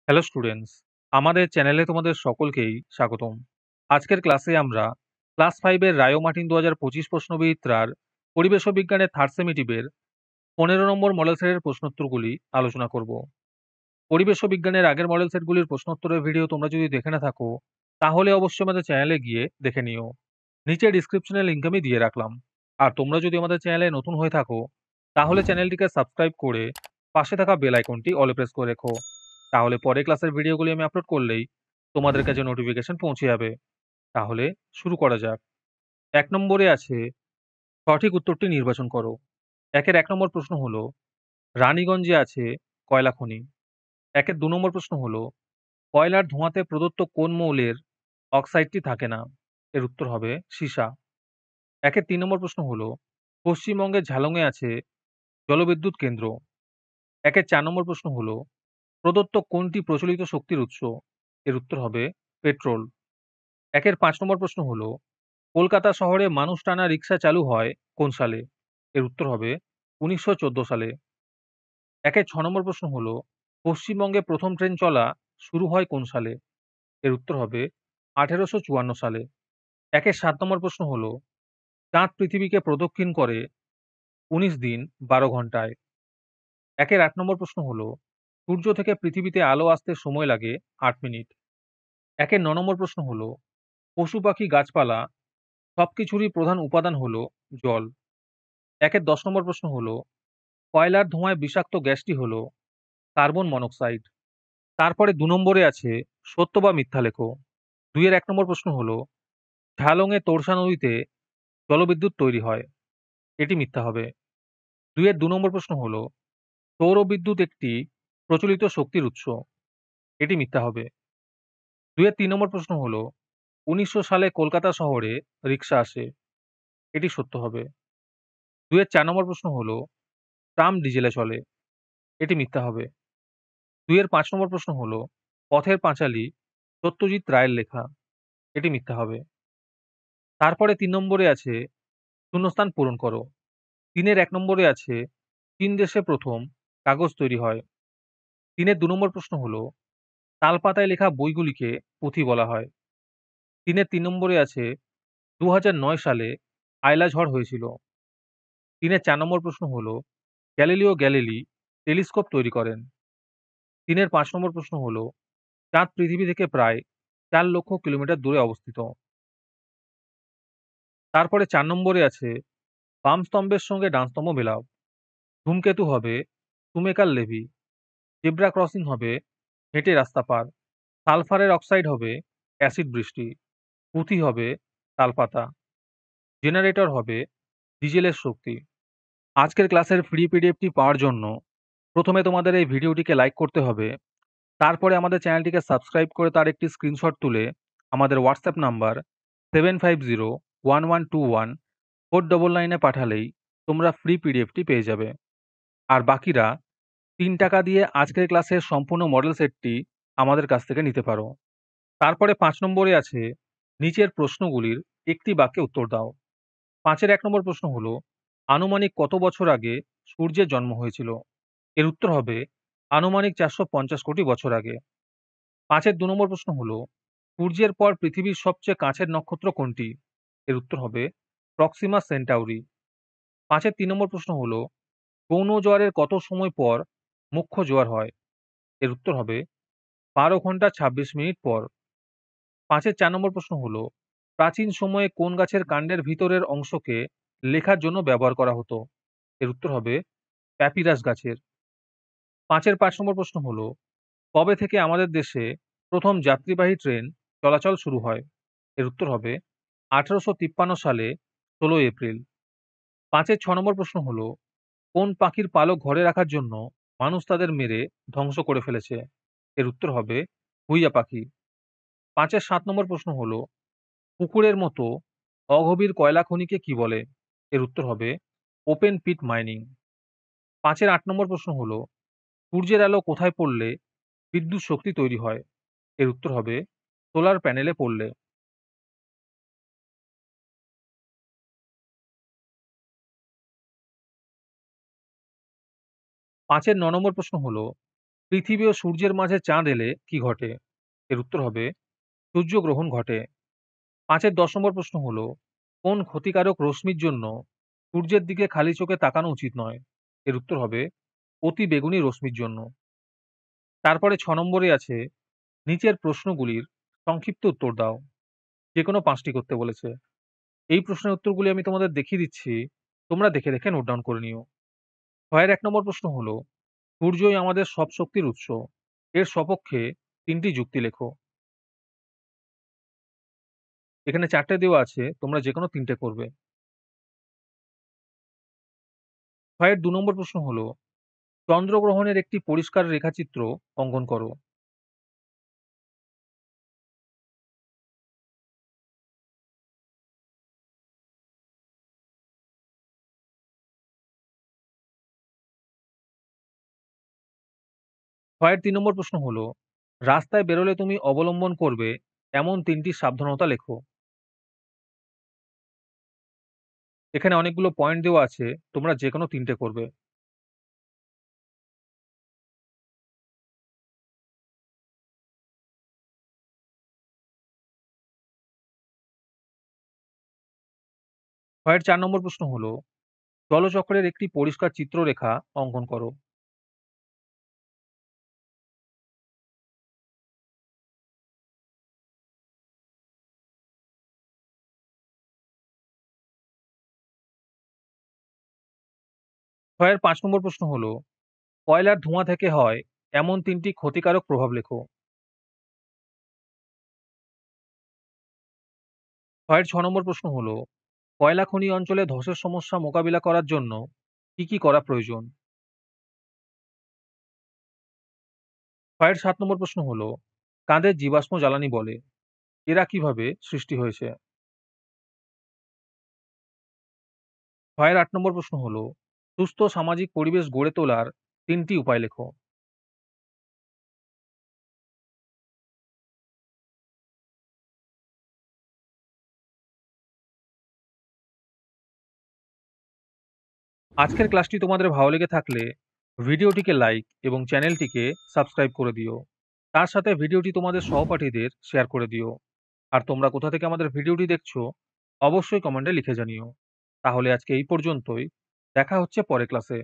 Hello students, আমাদের চ্যানেলে তোমাদের সকলকেই স্বাগতম। আজকের ক্লাসে আমরা ক্লাস 5 এর রায়ো মার্টিন 2025 প্রশ্নবিচিত্রার পরিবেশ ও বিজ্ঞানের থার্ড সেমিটিভের 15 নম্বর মডেল সেটের প্রশ্নোত্তরগুলি আলোচনা করব। পরিবেশ ও বিজ্ঞানের আগের মডেল সেটগুলির প্রশ্নোত্তরের ভিডিও তোমরা যদি দেখে না থাকো, তাহলে অবশ্যই আমাদের চ্যানেলে গিয়ে দেখে নিও। নিচে ডিসক্রিপশনে লিঙ্ক আমি দিয়ে রাখলাম। আর তোমরা যদি আমাদের চ্যানেলে নতুন হয়ে থাকো, তাহলে চ্যানেলটিকে সাবস্ক্রাইব করে পাশে থাকা বেল আইকনটি অলে প্রেস করে রেখো। তাহলে পরে ক্লাসের ভিডিওগুলি আমি আপলোড করলেই তোমাদের কাছে নোটিফিকেশন পৌঁছে যাবে। তাহলে শুরু করা যাক। ১ নম্বরে আছে সঠিক উত্তরটি নির্বাচন করো। একের ১ নম্বর প্রশ্ন হলো রানীগঞ্জে আছে কয়লা খনি। একের ২ নম্বর প্রশ্ন হলো কয়লার ধোঁয়াতে প্রদত্ত কোন মৌলের অক্সাইডটি থাকে না? এর উত্তর হবে সীসা। একের ৩ নম্বর প্রশ্ন হলো পশ্চিমবঙ্গের ঝালংয়ে আছে জলবিদ্যুৎ কেন্দ্র। একের ৪ নম্বর প্রশ্ন হলো প্রদত্ত কোনটি প্রচলিত শক্তির উৎস? এর উত্তর হবে পেট্রোল। একের ৫ নম্বর প্রশ্ন হলো কলকাতা শহরে মানুষ টানা রিক্সা চালু হয় কোন সালে? এর উত্তর হবে ১৯১৪ সালে। একের ৬ নম্বর প্রশ্ন হলো পশ্চিমবঙ্গে প্রথম ট্রেন চলা শুরু হয় কোন সালে? এর উত্তর হবে ১৮৫৪ সালে। একের ৭ নম্বর প্রশ্ন হলো চাঁদ পৃথিবীকে প্রদক্ষিণ করে ১৯ দিন ১২ ঘন্টায়। একের ৮ নম্বর প্রশ্ন হলো সূর্য থেকে পৃথিবীতে আলো আসতে সময় লাগে ৮ মিনিট। একের ৯ নম্বর প্রশ্ন হলো পশু পাখি গাছপালা সবকিছুরই প্রধান উপাদান হলো জল। একের ১০ নম্বর প্রশ্ন হলো কয়লার ধোঁয়ায় বিষাক্ত গ্যাসটি হলো কার্বন মনোক্সাইড। তারপরে ২ নম্বরে আছে সত্য বা মিথ্যা লেখো। ২ এর ১ নম্বর প্রশ্ন হলো ঝালংয়ে তোরসা নদীতে জলবিদ্যুৎ তৈরি হয়। এটি মিথ্যা হবে। ২ এর ২ নম্বর প্রশ্ন হলো সৌরবিদ্যুৎ একটি প্রচলিত শক্তির উৎস। এটি মিথ্যা হবে। ২ এর ৩ নম্বর প্রশ্ন হলো ১৯০০ সালে কলকাতা শহরে রিক্সা আসে। এটি সত্য হবে। ২ এর ৪ নম্বর প্রশ্ন হলো ট্রাম ডিজেলে চলে। এটি মিথ্যা হবে। ২ এর ৫ নম্বর প্রশ্ন হলো পথের পাঁচালী সত্যজিৎ রায়ের লেখা। এটি মিথ্যা হবে। তারপরে ৩ নম্বরে আছে শূন্যস্থান পূরণ করো। ৩ এর ১ নম্বরে আছে চীন দেশে প্রথম কাগজ তৈরি হয়। ৩ এর ২ নম্বর প্রশ্ন হলো তালপাতায় লেখা বইগুলিকে পুঁথি বলা হয়। ৩ এর ৩ নম্বরে আছে ২০০৯ সালে আয়লা ঝড় হয়েছিল। ৩ এর ৪ নম্বর প্রশ্ন হলো গ্যালিলিও গ্যালিলি টেলিস্কোপ তৈরি করেন। ৩ এর ৫ নম্বর প্রশ্ন হলো চাঁদ পৃথিবী থেকে প্রায় ৪ লক্ষ কিলোমিটার দূরে অবস্থিত। তারপরে ৪ নম্বরে আছে বাম স্তম্ভের সঙ্গে ডান স্তম্ভ মেলাও। ধূমকেতু হবে শুমেকার লেভি। জেব্রা ক্রসিং হবে হেঁটে রাস্তা পার। সালফারের অক্সাইড হবে অ্যাসিড বৃষ্টি। পুঁথি হবে তালপাতা। জেনারেটর হবে ডিজেলের শক্তি। আজকের ক্লাসের ফ্রি পিডিএফটি পাওয়ার জন্য প্রথমে তোমাদের এই ভিডিওটিকে লাইক করতে হবে। তারপরে আমাদের চ্যানেলটিকে সাবস্ক্রাইব করে তার একটি স্ক্রিনশট তুলে আমাদের হোয়াটসঅ্যাপ নাম্বার 7501121499 এ পাঠালেই তোমরা ফ্রি পিডিএফটি পেয়ে যাবে। আর বাকিরা ৩ টাকা দিয়ে আজকের ক্লাসের সম্পূর্ণ মডেল সেটটি আমাদের কাছ থেকে নিতে পারো। তারপরে ৫ নম্বরে আছে নিচের প্রশ্নগুলির একটি বাক্যে উত্তর দাও। ৫ এর ১ নম্বর প্রশ্ন হলো আনুমানিক কত বছর আগে সূর্যের জন্ম হয়েছিল? এর উত্তর হবে আনুমানিক ৪৫০ কোটি বছর আগে। ৫ এর ২ নম্বর প্রশ্ন হলো সূর্যের পর পৃথিবীর সবচেয়ে কাছের নক্ষত্র কোনটি? এর উত্তর হবে প্রক্সিমা সেন্টাউরি। ৫ এর ৩ নম্বর প্রশ্ন হলো গৌণ জোয়ারের কত সময় পর মুখ্য জোয়ার হয়? এর উত্তর হবে ১২ ঘন্টা ২৬ মিনিট পর। ৫ এর ৪ নম্বর প্রশ্ন হলো প্রাচীন সময়ে কোন গাছের কাণ্ডের ভিতরের অংশকে লেখার জন্য ব্যবহার করা হতো? এর উত্তর হবে প্যাপিরাস গাছের। ৫ এর ৫ নম্বর প্রশ্ন হলো কবে থেকে আমাদের দেশে প্রথম যাত্রীবাহী ট্রেন চলাচল শুরু হয়? এর উত্তর হবে ১৮৫৩ সালে ১৬ এপ্রিল। ৫ এর ৬ নম্বর প্রশ্ন হলো কোন পাখির পালক ঘরে রাখার জন্য মানুষ তাদের মেরে ধ্বংস করে ফেলেছে? এর উত্তর হবে হুইয়া পাখি। ৫ এর ৭ নম্বর প্রশ্ন হলো পুকুরের মতো অগভীর কয়লা খনিকে কি বলে? এর উত্তর হবে ওপেন পিট মাইনিং। ৫ এর ৮ নম্বর প্রশ্ন হলো সূর্যের আলো কোথায় পড়লে বিদ্যুৎ শক্তি তৈরি হয়? এর উত্তর হবে সোলার প্যানেলে পড়লে। ৫ এর ৯ নম্বর প্রশ্ন হলো পৃথিবী ও সূর্যের মাঝে চাঁদ এলে কি ঘটে? এর উত্তর হবে সূর্যগ্রহণ ঘটে। ৫ এর ১০ নম্বর প্রশ্ন হলো, কোন ক্ষতিকারক রশ্মির জন্য সূর্যের দিকে খালি চোখে তাকানো উচিত নয়? এর উত্তর হবে অতিবেগুনি রশ্মির জন্য। তারপরে ৬ নম্বরে আছে, নিচের প্রশ্নগুলির সংক্ষিপ্ত উত্তর দাও। যেকোনো ৫ টি করতে বলেছে। এই প্রশ্নের উত্তরগুলি আমি তোমাদের দেখিয়ে দিচ্ছি। তোমরা দেখে, দেখে নোট ডাউন করে নিও। ৬ এর ১ নম্বর প্রশ্ন হলো, সূর্যই আমাদের সব শক্তির উৎস। এর সপক্ষে ৩ টি যুক্তি লেখো। এখানে ৪ টে দেওয়া আছে, তোমরা যেকোনো ৩ টে করবে। ৬ এর ২ নম্বর প্রশ্ন হলো, চন্দ্রগ্রহণের একটি পরিষ্কার রেখাচিত্র অঙ্কন করো। ৬ এর ৩ নম্বর প্রশ্ন হলো, রাস্তায় বেরোলে তুমি অবলম্বন করবে এমন ৩ টি সাবধানতা লেখো। এখানে অনেকগুলো পয়েন্ট দেওয়া আছে, তোমরা যেকোনো ৩ টে করবে। ৬ এর ৪ নম্বর প্রশ্ন হলো, জলচক্রের একটি পরিষ্কার চিত্ররেখা অঙ্কন করো। ৬ এর ৫ নম্বর প্রশ্ন হলো, কয়লার ধোঁয়া থেকে হয় এমন ৩ টি ক্ষতিকারক প্রভাব লেখো। ৬ এর ৬ নম্বর প্রশ্ন হলো, কয়লা খনি অঞ্চলে ধসের সমস্যা মোকাবিলা করার জন্য কি, কি করা প্রয়োজন? ৬ এর ৭ নম্বর প্রশ্ন হলো, কাদের জীবাশ্ম জ্বালানি বলে? এরা কিভাবে সৃষ্টি হয়েছে? ৬ এর ৮ নম্বর প্রশ্ন হলো, সুস্থ সামাজিক পরিবেশ গড়ে তোলার ৩ টি উপায় লেখো। 'আজকের ক্লাসটি তোমাদের ভালো লেগে থাকলে ভিডিওটিকে লাইক এবং চ্যানেলটিকে সাবস্ক্রাইব করে দিও। তার সাথে ভিডিওটি তোমাদের সহপাঠীদের শেয়ার করে দিও। আর তোমরা কোথা থেকে আমাদের ভিডিওটি দেখছো অবশ্যই কমেন্টে লিখে জানিও। তাহলে আজকে এই পর্যন্তই। দেখা হচ্ছে পরের ক্লাসে।